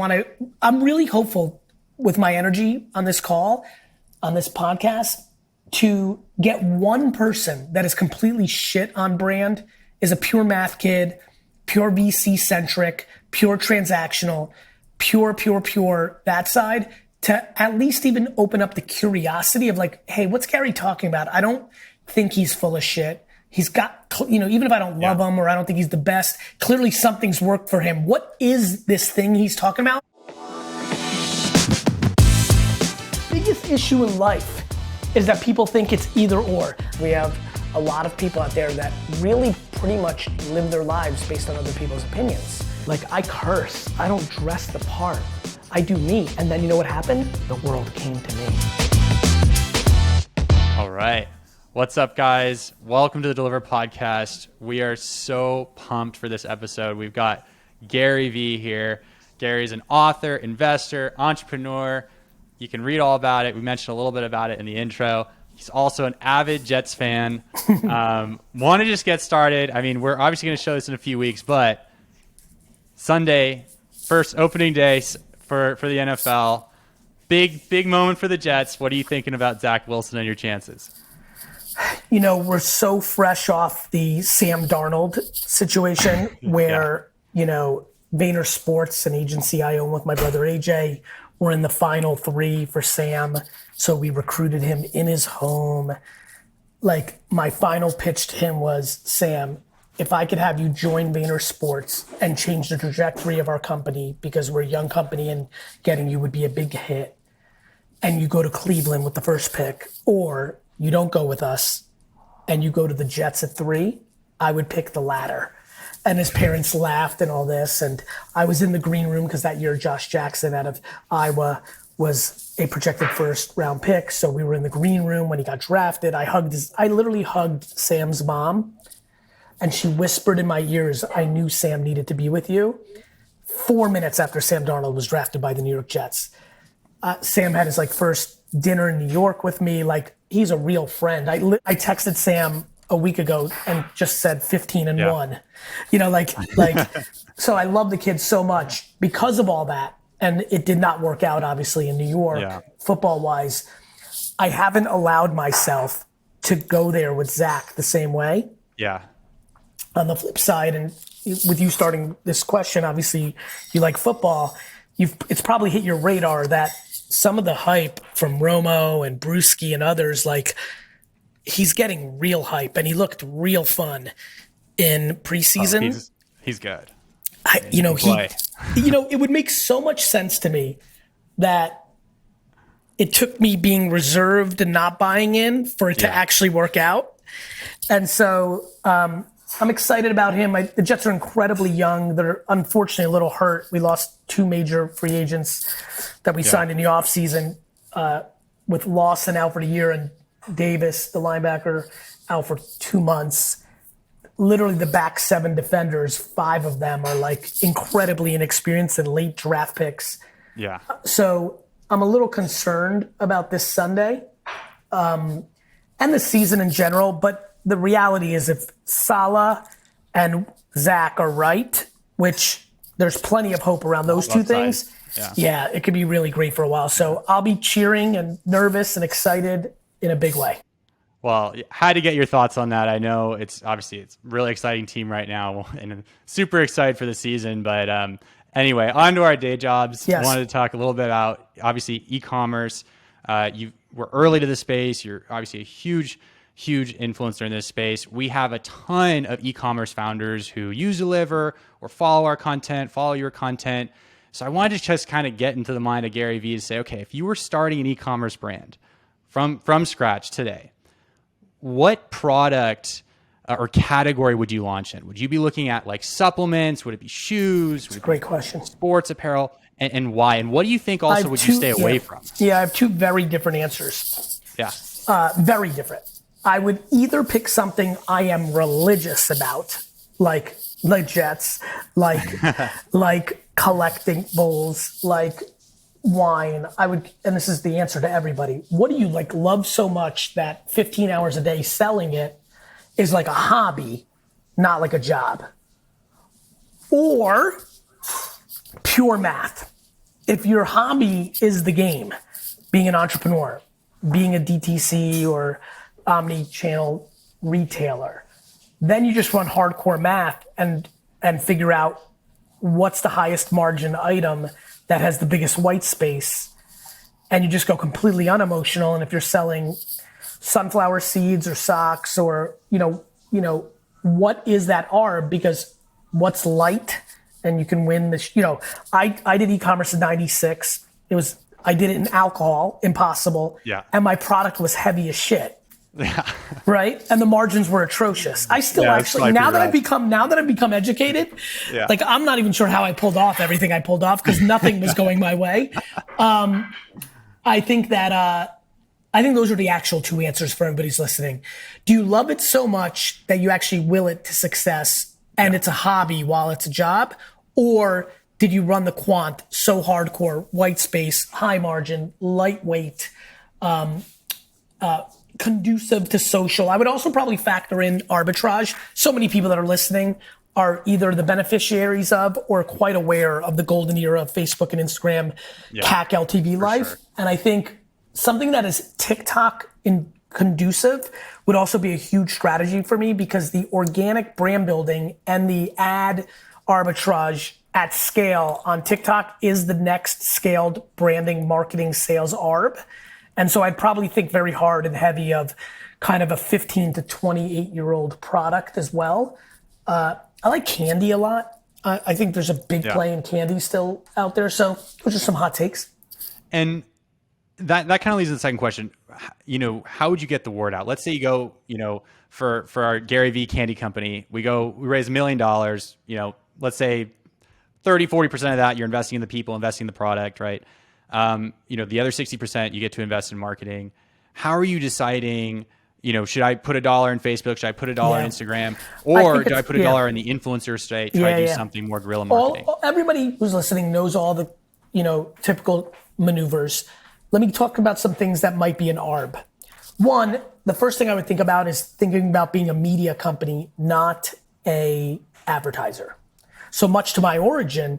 I'm really hopeful with my energy on this call, on this podcast, to get one person that is completely shit on brand, is a pure math kid, pure VC centric, pure transactional, pure that side, to at least even open up the curiosity of like, hey, what's Gary talking about? I don't think he's full of shit. He's got, even if I don't love him or I don't think he's the best, clearly something's worked for him. What is this thing he's talking about? Biggest issue in life is that people think it's either or. We have a lot of people out there that really pretty much live their lives based on other people's opinions. Like, I curse, I don't dress the part, I do me. And then you know what happened? The world came to me. All right. What's up, guys? Welcome to the Deliverr podcast. We are so pumped for this episode. We've got Gary V here. Gary's an author, investor, entrepreneur. You can read all about it. We mentioned a little bit about it in the intro. He's also an avid Jets fan. Want to just get started. I mean, we're obviously going to show this in a few weeks, but Sunday, first opening day for the NFL. Big moment for the Jets. What are you thinking about Zach Wilson and your chances? You know, we're so fresh off the Sam Darnold situation where, VaynerSports, an agency I own with my brother AJ, we're in the final three for Sam. So we recruited him in his home. Like, my final pitch to him was, Sam, if I could have you join VaynerSports and change the trajectory of our company, because we're a young company and getting you would be a big hit, and you go to Cleveland with the first pick, or you don't go with us and you go to the Jets at 3, I would pick the latter. And his parents laughed and all this. And I was in the green room because that year Josh Jackson out of Iowa was a projected first round pick. So we were in the green room when he got drafted. I literally hugged Sam's mom, and she whispered in my ears, I knew Sam needed to be with you. 4 minutes after Sam Darnold was drafted by the New York Jets. Sam had his first dinner in New York with me. Like, he's a real friend. I texted Sam a week ago and just said 15-1. So I love the kid so much because of all that. And it did not work out, obviously, in New York, football-wise. I haven't allowed myself to go there with Zach the same way. Yeah. On the flip side, and with you starting this question, obviously you like football, it's probably hit your radar that some of the hype from Romo and Brewski and others, he's getting real hype, and he looked real fun in preseason. He's good. It would make so much sense to me that it took me being reserved and not buying in for it to actually work out. And so I'm excited about him. The Jets are incredibly young. They're unfortunately a little hurt. We lost 2 major free agents that we signed in the offseason, with Lawson out for the year and Davis, the linebacker, out for 2 months. Literally the back 7 defenders, 5 of them are incredibly inexperienced and late draft picks. Yeah. So I'm a little concerned about this Sunday and the season in general. But the reality is, if Salah and Zach are right, which there's plenty of hope around those two things. Yeah, it could be really great for a while. So I'll be cheering and nervous and excited in a big way. Well, had to get your thoughts on that. I know it's a really exciting team right now and I'm super excited for the season. But anyway, on to our day jobs. Yes. I wanted to talk a little bit about, obviously, e-commerce. You were early to the space. You're obviously a huge influencer in this space. We have a ton of e-commerce founders who use Deliverr or follow our content, follow your content. So I wanted to just kind of get into the mind of Gary V to say, okay, if you were starting an e-commerce brand from scratch today, what product or category would you launch in? Would you be looking at supplements? Would it be shoes? It's a great question. Sports apparel, and why? And what do you think also would you stay away from? Yeah, I have 2 very different answers. Yeah. Very different. I would either pick something I am religious about, like Jets, like collecting bulls, like wine. And this is the answer to everybody. What do you love so much that 15 hours a day selling it is like a hobby, not like a job? Or pure math. if your hobby is the game, being an entrepreneur, being a DTC or omni-channel retailer, then you just run hardcore math and figure out what's the highest margin item that has the biggest white space, and you just go completely unemotional. And if you're selling sunflower seeds or socks or, what is that arb? Because what's light and you can win this, I did e-commerce in 96. I did it in alcohol, impossible. Yeah. And my product was heavy as shit. Yeah. Right? And the margins were atrocious. I still actually, now that I've become educated, like I'm not even sure how I pulled off everything I pulled off because nothing was going my way. I think those are the actual two answers for everybody who's listening. Do you love it so much that you actually will it to success and it's a hobby while it's a job? Or did you run the quant so hardcore, white space, high margin, lightweight, conducive to social? I would also probably factor in arbitrage. So many people that are listening are either the beneficiaries of or quite aware of the golden era of Facebook and Instagram, CAC LTV life. Sure. And I think something that is TikTok conducive would also be a huge strategy for me, because the organic brand building and the ad arbitrage at scale on TikTok is the next scaled branding, marketing, sales arb. And so I'd probably think very hard and heavy of kind of a 15 to 28-year-old product as well. I like candy a lot. I think there's a big play in candy still out there. So those are some hot takes. And that kind of leads to the second question. How would you get the word out? Let's say you go, for our Gary V candy company, we raise $1 million, let's say 30-40% of that you're investing in the people, investing in the product, right? The other 60% you get to invest in marketing. How are you deciding, should I put $1 in Facebook? Should I put $1 in Instagram? Or do I put $1 in the influencer state, try to do something more guerrilla marketing? Everybody who's listening knows all the, typical maneuvers. Let me talk about some things that might be an arb. One, the first thing I would think about is thinking about being a media company, not a advertiser. So much to my origin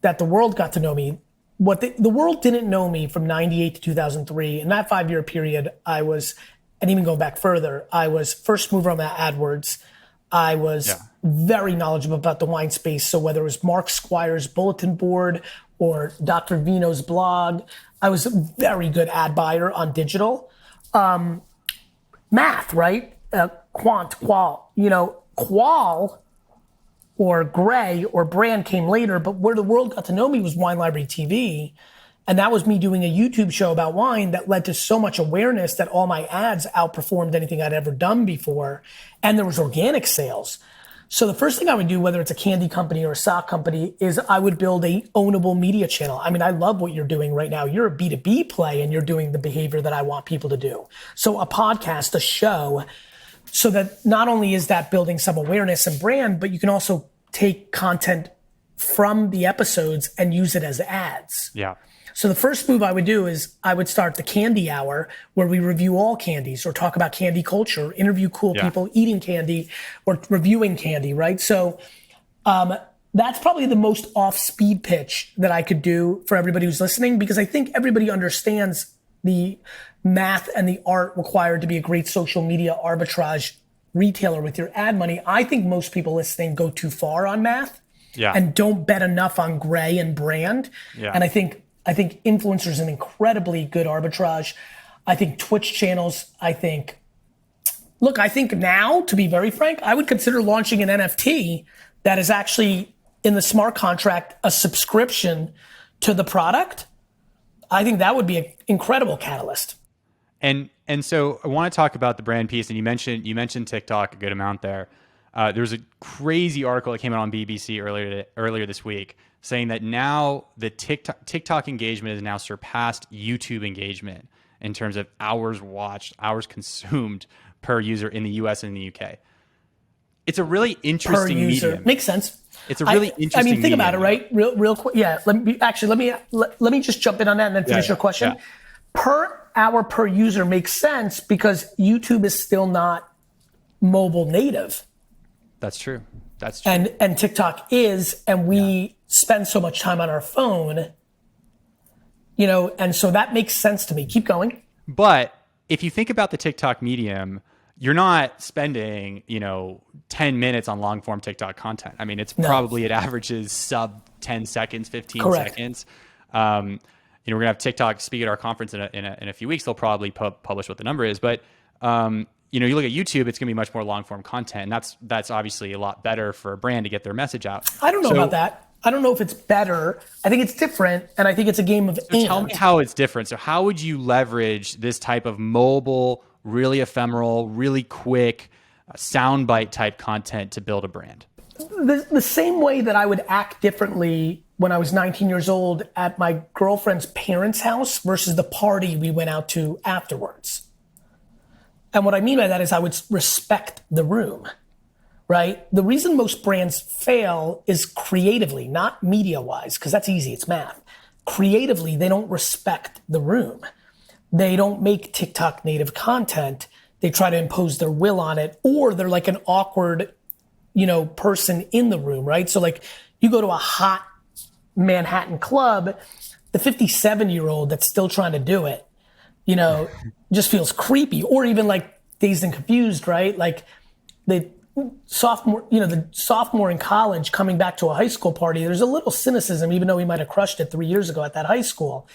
that the world got to know me. The world didn't know me from 98 to 2003. In that 5-year period, and even going back further, I was first mover on that AdWords. I was very knowledgeable about the wine space. So whether it was Mark Squire's bulletin board or Dr. Vino's blog, I was a very good ad buyer on digital. Math, right? Quant, qual. Qual or gray or brand came later, but where the world got to know me was Wine Library TV. And that was me doing a YouTube show about wine that led to so much awareness that all my ads outperformed anything I'd ever done before. And there was organic sales. So the first thing I would do, whether it's a candy company or a sock company, is I would build a ownable media channel. I mean, I love what you're doing right now. You're a B2B play and you're doing the behavior that I want people to do. So a podcast, a show, so that not only is that building some awareness and brand, but you can also take content from the episodes and use it as ads. Yeah. So the first move I would do is I would start the candy hour where we review all candies or talk about candy culture, interview cool people eating candy or reviewing candy, right? So that's probably the most off-speed pitch that I could do for everybody who's listening, because I think everybody understands the math and the art required to be a great social media arbitrage retailer with your ad money. I think most people listening go too far on math and don't bet enough on gray and brand. Yeah. And I think influencers an incredibly good arbitrage. I think Twitch channels, I think now, to be very frank, I would consider launching an NFT that is actually in the smart contract, a subscription to the product. I think that would be an incredible catalyst. And so I want to talk about the brand piece. And you mentioned TikTok a good amount there. There was a crazy article that came out on BBC earlier this week saying that now the TikTok engagement has now surpassed YouTube engagement in terms of hours watched, hours consumed per user in the US and the UK. It's a really interesting medium. Makes sense. It's a really interesting medium. Think about it, right? Real quick. Yeah. Let me just jump in on that and then finish your question. Yeah. Per hour per user makes sense because YouTube is still not mobile native. That's true. And TikTok is, and we spend so much time on our phone and so that makes sense to me. Keep going. But if you think about the TikTok medium, you're not spending, 10 minutes on long form TikTok content. I mean, it averages sub 10 seconds, 15 Correct. seconds. We're going to have TikTok speak at our conference in a few weeks. They'll probably publish what the number is. But, you look at YouTube, it's going to be much more long form content. And that's obviously a lot better for a brand to get their message out. I don't know about that. I don't know if it's better. I think it's different. And I think it's a game of Tell me how it's different. So how would you leverage this type of mobile, really ephemeral, really quick, soundbite type content to build a brand? The same way that I would act differently when I was 19 years old at my girlfriend's parents' house versus the party we went out to afterwards. And what I mean by that is I would respect the room, right? The reason most brands fail is creatively, not media-wise, because that's easy, it's math. Creatively, they don't respect the room. They don't make TikTok native content. They try to impose their will on it, or they're like an awkward, person in the room, right? So like you go to a hot Manhattan club, the 57-year-old that's still trying to do it, just feels creepy. Or even like Dazed and Confused, right? Like the sophomore in college coming back to a high school party, there's a little cynicism, even though he might have crushed it 3 years ago at that high school.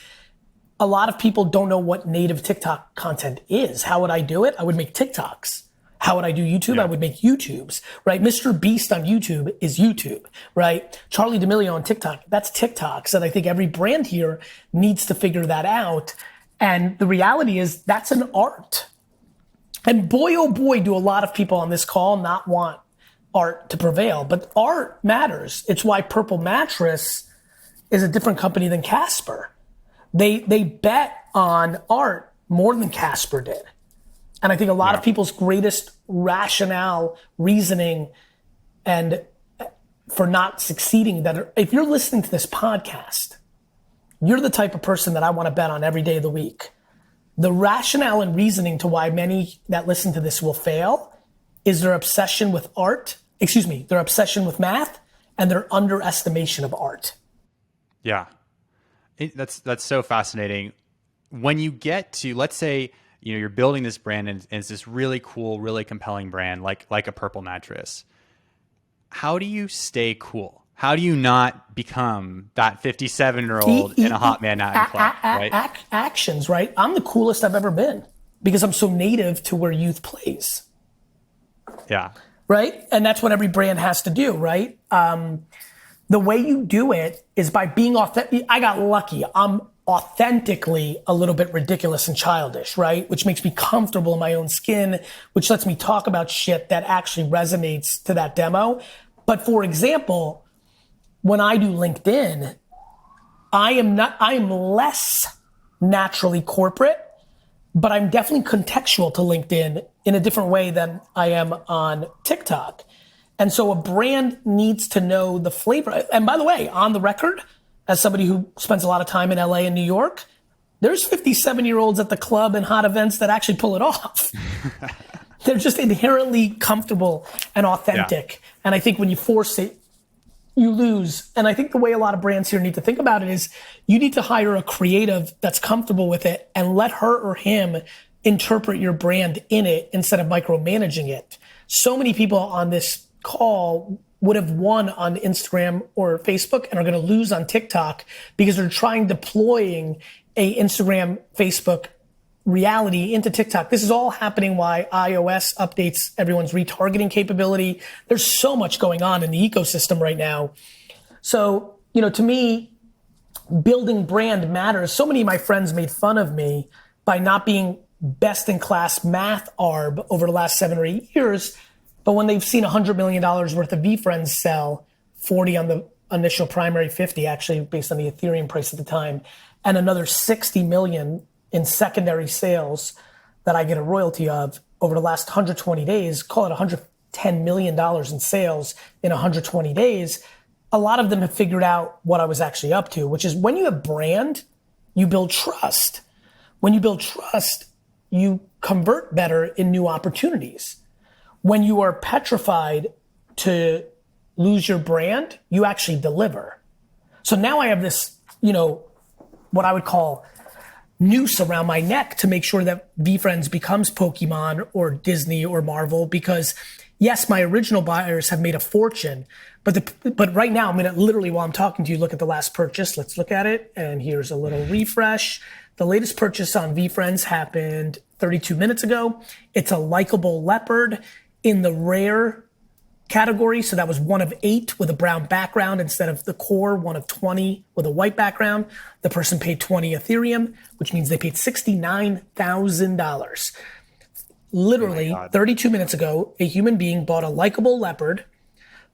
A lot of people don't know what native TikTok content is. How would I do it? I would make TikToks. How would I do YouTube? Yeah. I would make YouTubes, right? Mr. Beast on YouTube is YouTube, right? Charlie D'Amelio on TikTok, that's TikToks. And I think every brand here needs to figure that out. And the reality is that's an art. And boy, oh boy, do a lot of people on this call not want art to prevail. But art matters. It's why Purple Mattress is a different company than Casper. They bet on art more than Casper did. And I think a lot of people's greatest rationale, reasoning, and for not succeeding, if you're listening to this podcast, you're the type of person that I want to bet on every day of the week. The rationale and reasoning to why many that listen to this will fail is their obsession with their obsession with math and their underestimation of art. Yeah. That's so fascinating. When you get to, let's say, you're building this brand and it's this really cool, really compelling brand like a Purple Mattress. How do you stay cool? How do you not become that 57-year-old in a hot Manhattan club, right? Actions, right? I'm the coolest I've ever been because I'm so native to where youth plays. Yeah. Right? And that's what every brand has to do, right? The way you do it is by being authentic. I got lucky. I'm authentically a little bit ridiculous and childish, right? Which makes me comfortable in my own skin, which lets me talk about shit that actually resonates to that demo. But for example, when I do LinkedIn, I am less naturally corporate, but I'm definitely contextual to LinkedIn in a different way than I am on TikTok. And so a brand needs to know the flavor. And by the way, on the record, as somebody who spends a lot of time in LA and New York, there's 57-year-olds at the club and hot events that actually pull it off. They're just inherently comfortable and authentic. Yeah. And I think when you force it, you lose. And I think the way a lot of brands here need to think about it is you need to hire a creative that's comfortable with it and let her or him interpret your brand in it instead of micromanaging it. So many people on this call would have won on Instagram or Facebook and are going to lose on TikTok because they're deploying a Instagram, Facebook reality into TikTok. This is all happening while iOS updates everyone's retargeting capability. There's so much going on in the ecosystem right now. So, to me, building brand matters. So many of my friends made fun of me by not being best in class math arb over the last 7 or 8 years. But when they've seen $100 million worth of VFriends sell, 40 on the initial primary, 50 actually based on the Ethereum price at the time, and another 60 million in secondary sales that I get a royalty of over the last 120 days, call it $110 million in sales in 120 days, a lot of them have figured out what I was actually up to, which is when you have brand, you build trust. When you build trust, you convert better in new opportunities. When you are petrified to lose your brand, you actually deliver. So now I have this, what I would call noose around my neck to make sure that VeeFriends becomes Pokemon or Disney or Marvel, because yes, my original buyers have made a fortune, but right now I'm going to literally, while I'm talking to you, look at the last purchase. Let's look at it. And here's a little refresh. The latest purchase on VeeFriends happened 32 minutes ago. It's a likable leopard in the rare category. So that was 1 of 8 with a brown background instead of the core 1 of 20 with a white background. The person paid 20 Ethereum, which means they paid $69,000. Literally 32 minutes ago, a human being bought a likable leopard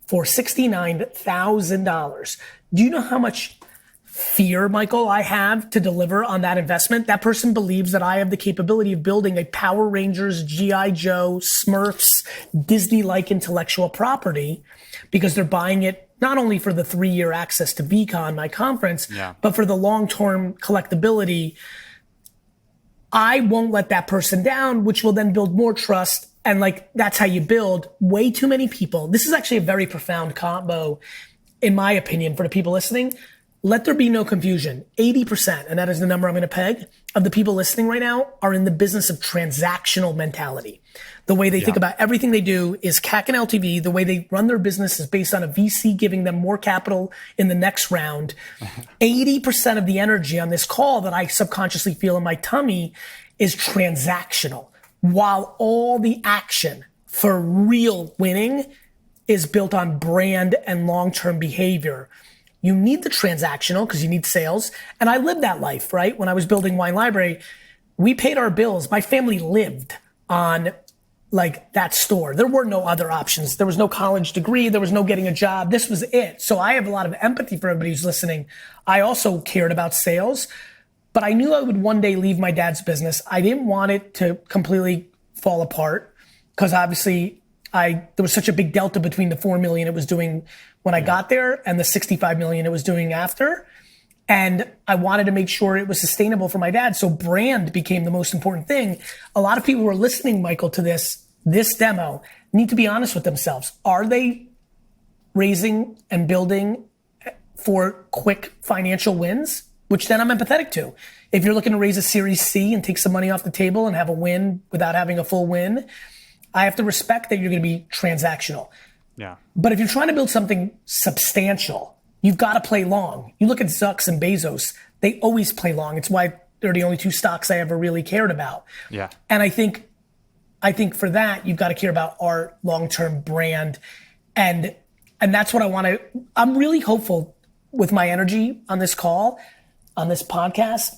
for $69,000. Do you know how much fear, Michael, I have to deliver on that investment? That person believes that I have the capability of building a Power Rangers, G.I. Joe, Smurfs, Disney-like intellectual property, because they're buying it not only for the 3-year access to VCon, my conference, but for the long-term collectability. I won't let that person down, which will then build more trust. And like, that's how you build. Way too many people. This is actually a very profound combo, in my opinion, for the people listening. Let there be no confusion. 80%, and that is the number I'm going to peg, of the people listening right now are in the business of transactional mentality. The way they think about everything they do is CAC and LTV. The way they run their business is based on a VC giving them more capital in the next round. 80% of the energy on this call that I subconsciously feel in my tummy is transactional, while all the action for real winning is built on brand and long-term behavior. You need the transactional because you need sales. And I lived that life, right? When I was building Wine Library, we paid our bills. My family lived on like that store. There were no other options. There was no college degree. There was no getting a job. This was it. So I have a lot of empathy for everybody who's listening. I also cared about sales, but I knew I would one day leave my dad's business. I didn't want it to completely fall apart because obviously there was such a big delta between the 4 million it was doing when I got there and the 65 million it was doing after. And I wanted to make sure it was sustainable for my dad. So brand became the most important thing. A lot of people who are listening, Michael, to this demo need to be honest with themselves. Are they raising and building for quick financial wins? Which then I'm empathetic to. If you're looking to raise a Series C and take some money off the table and have a win without having a full win, I have to respect that you're going to be transactional. Yeah. But if you're trying to build something substantial, you've got to play long. You look at Zucks and Bezos, they always play long. It's why they're the only 2 stocks I ever really cared about. Yeah. And I think for that, you've got to care about art, long-term brand. And that's what I'm really hopeful with my energy on this call, on this podcast,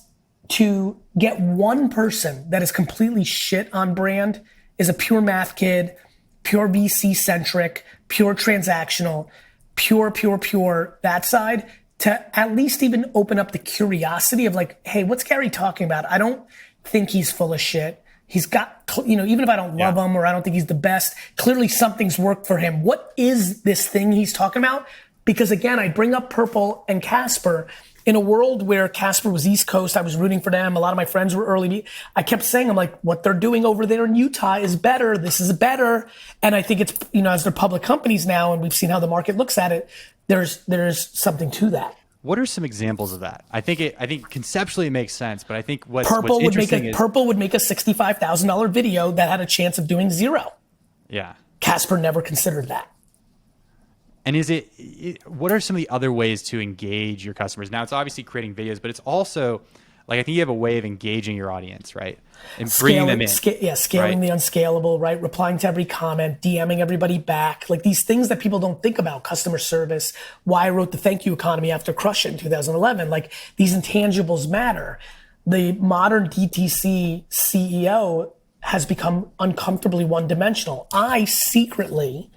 to get one person that is completely shit on brand, is a pure math kid, pure VC centric, pure transactional, pure that side, to at least even open up the curiosity of like, hey, what's Gary talking about? I don't think he's full of shit. He's got, even if I don't love him or I don't think he's the best, clearly something's worked for him. What is this thing he's talking about? Because again, I bring up Purple and Casper. In a world where Casper was East Coast, I was rooting for them. A lot of my friends were early. I kept saying, I'm like, what they're doing over there in Utah is better. This is better. And I think it's, as they're public companies now and we've seen how the market looks at it, there's something to that. What are some examples of that? I think conceptually it makes sense, but I think Purple would make a $65,000 video that had a chance of doing 0. Yeah. Casper never considered that. And what are some of the other ways to engage your customers? Now, it's obviously creating videos, but it's also, like, I think you have a way of engaging your audience, right? And bringing them in. Scaling the unscalable, right? Replying to every comment, DMing everybody back. Like these things that people don't think about, customer service, why I wrote the thank you economy after Crush It in 2011. Like these intangibles matter. The modern DTC CEO has become uncomfortably one-dimensional. I secretly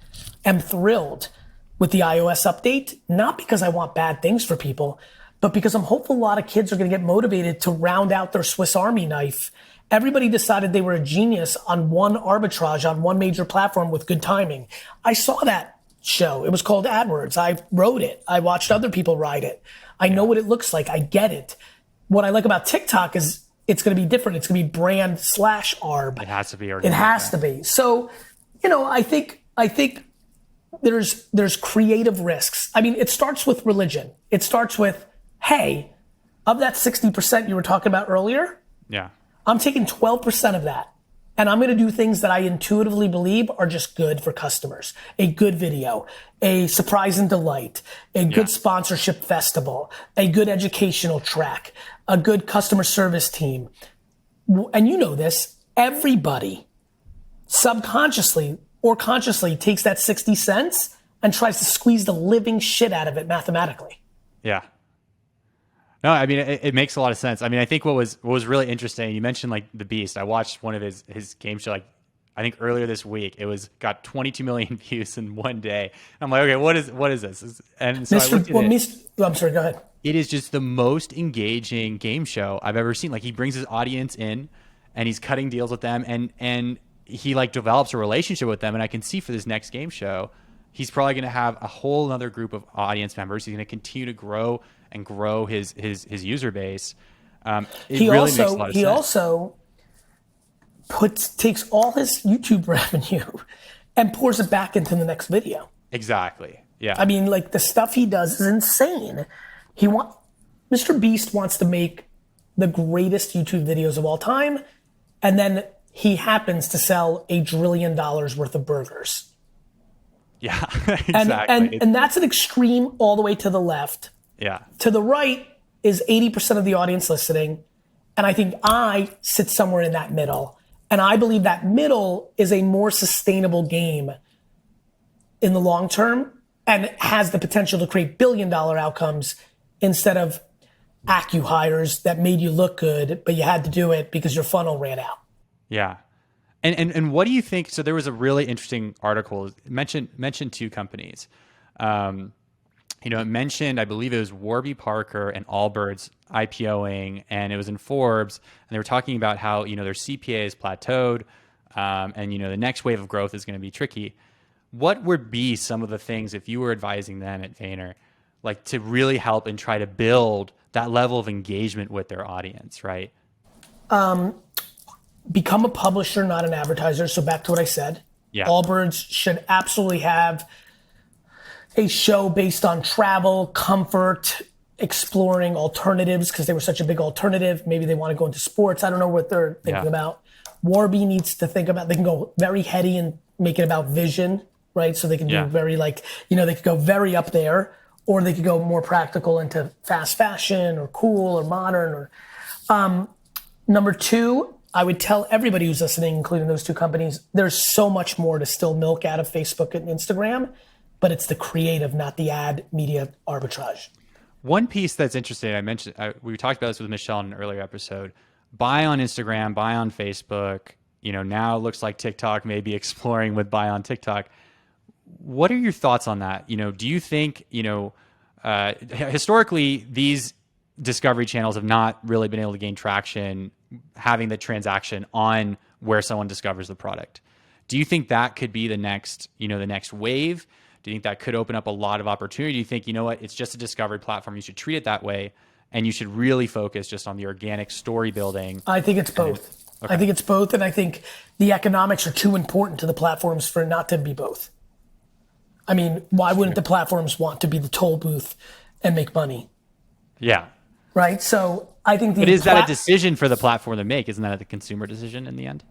am thrilled with the iOS update, not because I want bad things for people, but because I'm hopeful a lot of kids are going to get motivated to round out their Swiss Army knife. Everybody decided they were a genius on one arbitrage, on one major platform with good timing. I saw that show. It was called AdWords. I wrote it. I watched other people write it. I know what it looks like. I get it. What I like about TikTok is it's going to be different. It's going to be brand /arb. It has to be. It has to be. So, I think there's creative risks. I mean, it starts with religion. It starts with, hey, Of that 60% you were talking about earlier, Yeah. I'm taking 12% of that. And I'm going to do things that I intuitively believe are just good for customers. A good video, a surprise and delight, a good sponsorship festival, a good educational track, a good customer service team. And you know this, everybody subconsciously or consciously takes that 60 cents and tries to squeeze the living shit out of it mathematically. Yeah. No, I mean, it makes a lot of sense. I mean, I think what was really interesting, you mentioned like The Beast. I watched one of his game show, like I think earlier this week. It got 22 million views in one day. I'm like, okay, what is this? And so I looked at I'm sorry, go ahead. It is just the most engaging game show I've ever seen. Like, he brings his audience in and he's cutting deals with them, and he like develops a relationship with them. And I can see for this next game show, he's probably going to have a whole other group of audience members. He's going to continue to grow and grow his user base. He also takes all his YouTube revenue and pours it back into the next video. Exactly. Yeah. I mean, like, the stuff he does is insane. Mr. Beast wants to make the greatest YouTube videos of all time, and then he happens to sell $1 trillion worth of burgers. Yeah, exactly. And that's an extreme all the way to the left. Yeah. To the right is 80% of the audience listening, and I think I sit somewhere in that middle. And I believe that middle is a more sustainable game in the long term and has the potential to create billion-dollar outcomes instead of acqui-hires that made you look good, but you had to do it because your funnel ran out. Yeah. And what do you think? So there was a really interesting article, mentioned two companies. It mentioned, I believe it was Warby Parker and Allbirds IPOing, and it was in Forbes, and they were talking about how, their CPA is plateaued, and, the next wave of growth is going to be tricky. What would be some of the things, if you were advising them at Vayner, like to really help and try to build that level of engagement with their audience, right? Become a publisher, not an advertiser. So back to what I said. Yeah. Allbirds should absolutely have a show based on travel, comfort, exploring alternatives because they were such a big alternative. Maybe they want to go into sports. I don't know what they're thinking about. Warby needs to think about, they can go very heady and make it about vision, right? So they can do very they could go very up there, or they could go more practical into fast fashion or cool or modern. Or number two, I would tell everybody who's listening, including those two companies, there's so much more to still milk out of Facebook and Instagram, but it's the creative, not the ad media arbitrage. One piece that's interesting, we talked about this with Michelle in an earlier episode. Buy on Instagram, buy on Facebook. Now it looks like TikTok may be exploring with buy on TikTok. What are your thoughts on that? Do you think, historically, these discovery channels have not really been able to gain traction having the transaction on where someone discovers the product. Do you think that could be the next wave? Do you think that could open up a lot of opportunity? Do you think, it's just a discovery platform, you should treat it that way, and you should really focus just on the organic story building? I think it's both. Okay. I think it's both, and I think the economics are too important to the platforms for it not to be both. I mean, why wouldn't the platforms want to be the toll booth and make money? Yeah. Right? So I think But is that a decision for the platform to make? Isn't that the consumer decision in the end?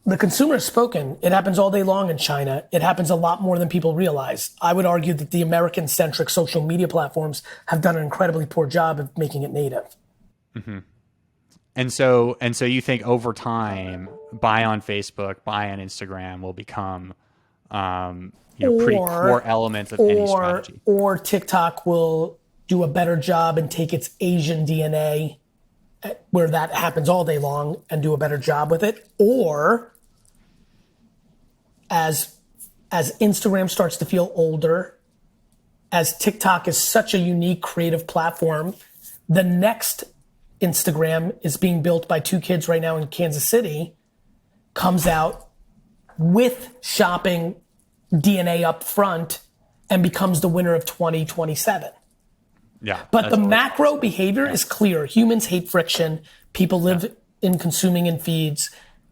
The consumer has spoken. It happens all day long in China. It happens a lot more than people realize. I would argue that the American-centric social media platforms have done an incredibly poor job of making it native. Mm-hmm. And so you think over time, buy on Facebook, buy on Instagram will become pretty core elements of any strategy. Or TikTok will do a better job and take its Asian DNA, where that happens all day long, and do a better job with it. Or as Instagram starts to feel older, as TikTok is such a unique creative platform, the next Instagram is being built by two kids right now in Kansas City, comes out with shopping DNA up front and becomes the winner of 2027. Yeah. But the macro behavior is clear. Humans hate friction. People live in consuming in feeds.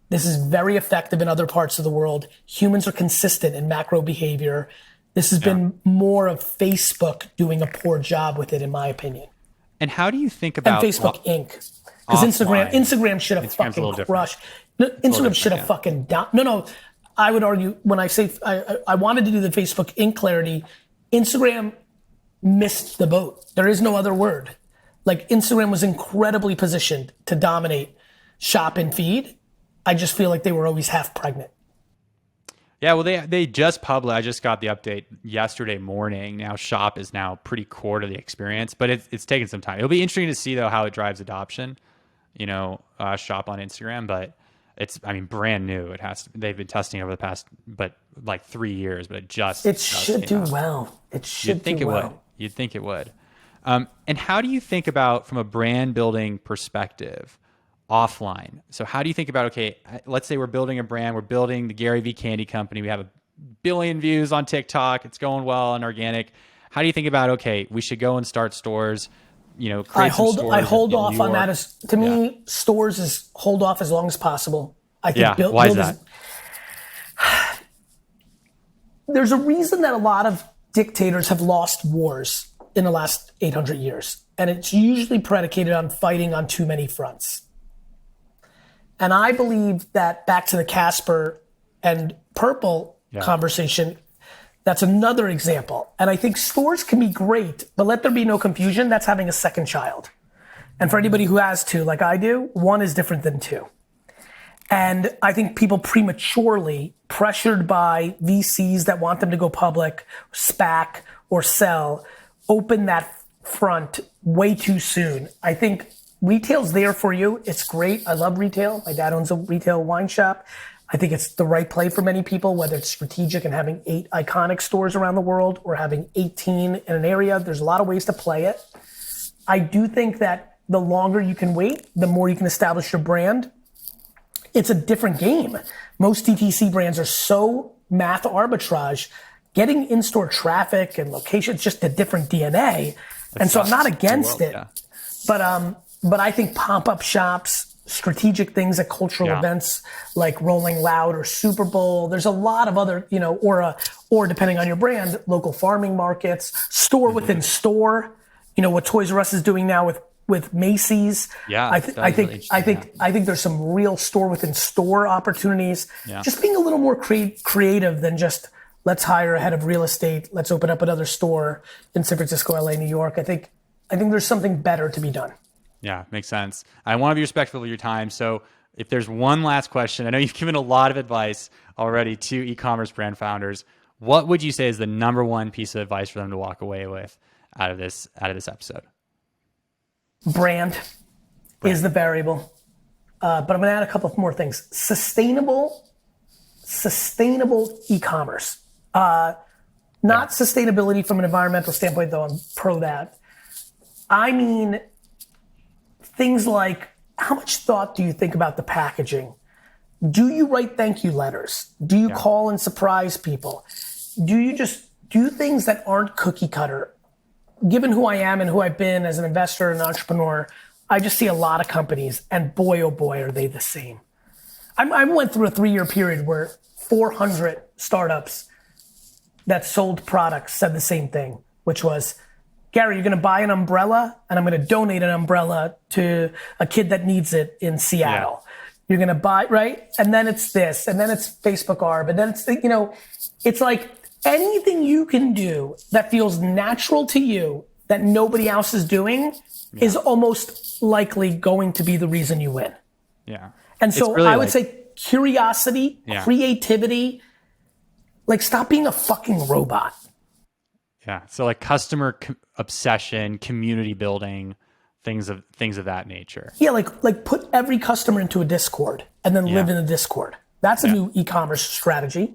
This is very effective in other parts of the world. Humans are consistent in macro behavior. This has been more of Facebook doing a poor job with it, in my opinion. And how do you think And about Facebook Inc. Because offline? Instagram should have Instagram's a little fucking different. crushed. No, Instagram should have yeah. fucking down. No. I would argue when I say I wanted to do the Facebook Inc. clarity, Instagram missed the boat. There is no other word. Like Instagram was incredibly positioned to dominate shop and feed. I just feel like they were always half pregnant. Yeah, well, they just published. I just got the update yesterday morning. Now, Shop is now pretty core to the experience, but it's taken some time. It'll be interesting to see though how it drives adoption. Shop on Instagram, but it's brand new. They've been testing over the past, but like 3 years, but it should do well. It should do well. You'd think it would. And how do you think about from a brand building perspective? Offline. So how do you think about, okay, let's say we're building a brand, we're building the Gary V Candy Company, we have 1 billion views on TikTok, it's going well and organic. How do you think about, okay, we should go and start stores, I hold off on that. To me, stores is hold off as long as possible. I think why is that? There's a reason that a lot of dictators have lost wars in the last 800 years. And it's usually predicated on fighting on too many fronts. And I believe that back to the Casper and Purple conversation, that's another example. And I think stores can be great, but let there be no confusion, that's having a second child. And for anybody who has two, like I do, one is different than two. And I think people prematurely, pressured by VCs that want them to go public, SPAC, or sell, open that front way too soon. I think retail's there for you. It's great. I love retail. My dad owns a retail wine shop. I think it's the right play for many people, whether it's strategic and having 8 iconic stores around the world or having 18 in an area. There's a lot of ways to play it. I do think that the longer you can wait, the more you can establish your brand. It's a different game. Most DTC brands are so math arbitrage. Getting in-store traffic and location, it's just a different DNA. And so I'm not against it. But I think pop-up shops, strategic things at cultural events like Rolling Loud or Super Bowl, there's a lot of other, or depending on your brand, local farming markets, store within store, what Toys R Us is doing now with Macy's. Yeah, I think there's some real store within store opportunities. Yeah. Just being a little more creative than just let's hire a head of real estate, let's open up another store in San Francisco, LA, New York. I think there's something better to be done. Yeah, makes sense. I want to be respectful of your time. So if there's one last question, I know you've given a lot of advice already to e-commerce brand founders. What would you say is the number one piece of advice for them to walk away with out of this episode? Brand is the variable. But I'm going to add a couple of more things. Sustainable e-commerce. Not sustainability from an environmental standpoint, though I'm pro that. I mean, things like, how much thought do you think about the packaging? Do you write thank you letters? Do you call and surprise people? Do you just do things that aren't cookie cutter? Given who I am and who I've been as an investor and entrepreneur, I just see a lot of companies, and boy, oh boy, are they the same. I went through a 3-year period where 400 startups that sold products said the same thing, which was, Gary, you're going to buy an umbrella and I'm going to donate an umbrella to a kid that needs it in Seattle. Yeah. You're going to buy, right? And then it's this, and then it's Facebook Arb, and then it's, it's like anything you can do that feels natural to you that nobody else is doing is almost likely going to be the reason you win. Yeah. And so really I would say curiosity, creativity, like stop being a fucking robot. Yeah. So like customer obsession, community building, things of that nature. Yeah. Like put every customer into a Discord and then live in the Discord. That's a new e-commerce strategy.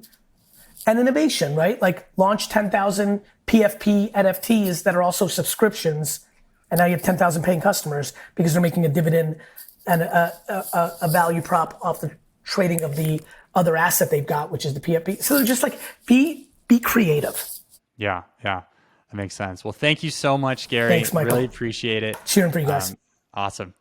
And innovation, right? Like launch 10,000 PFP NFTs that are also subscriptions. And now you have 10,000 paying customers because they're making a dividend and a value prop off the trading of the other asset they've got, which is the PFP. So they're just like, be creative. Yeah. That makes sense. Well, thank you so much, Gary. Thanks, Michael. Really appreciate it. Cheering for you guys. Awesome.